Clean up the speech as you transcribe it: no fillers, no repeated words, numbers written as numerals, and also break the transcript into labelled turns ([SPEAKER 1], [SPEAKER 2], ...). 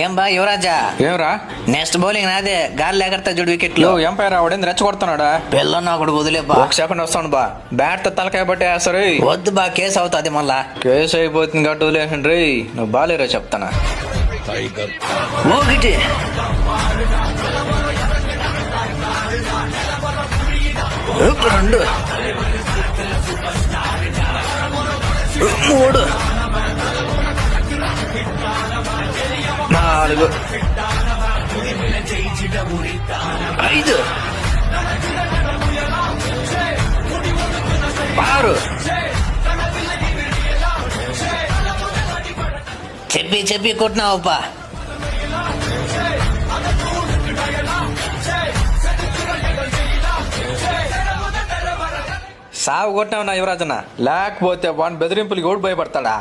[SPEAKER 1] ఏం బా యువరాజా,
[SPEAKER 2] ఏమరా
[SPEAKER 1] నెక్స్ట్ బౌలింగ్ నాదే. గాలి ఎగరతా చూడు వికెట్లు.
[SPEAKER 2] ఎంపైర్ ఆవిడేంది రెచ్చగొడుతున్నాడా?
[SPEAKER 1] పిల్లన్న ఒకడు వదిలే బా.
[SPEAKER 2] ఒక సెకండ్ వస్తాను బా. బ్యాట్ తో తలకాయ పట్టే వేస్తారు.
[SPEAKER 1] వద్దు బా, కేసు అవుతుంది మళ్ళా.
[SPEAKER 2] కేసు అయిపోతుంది గట్టు వదిలేసండి రే. నువ్వు బాలేరా చెప్తానా.
[SPEAKER 1] ఒకటి రెండు మూడు నాలుగు ఐదు ఆరు. చెప్పి కొట్టినావప్పా.
[SPEAKER 2] సాగు కొట్టినావు నా యువరాజన్న. లేకపోతే వాడిని బెదిరింపులకి ఓడి భయపడతాడా?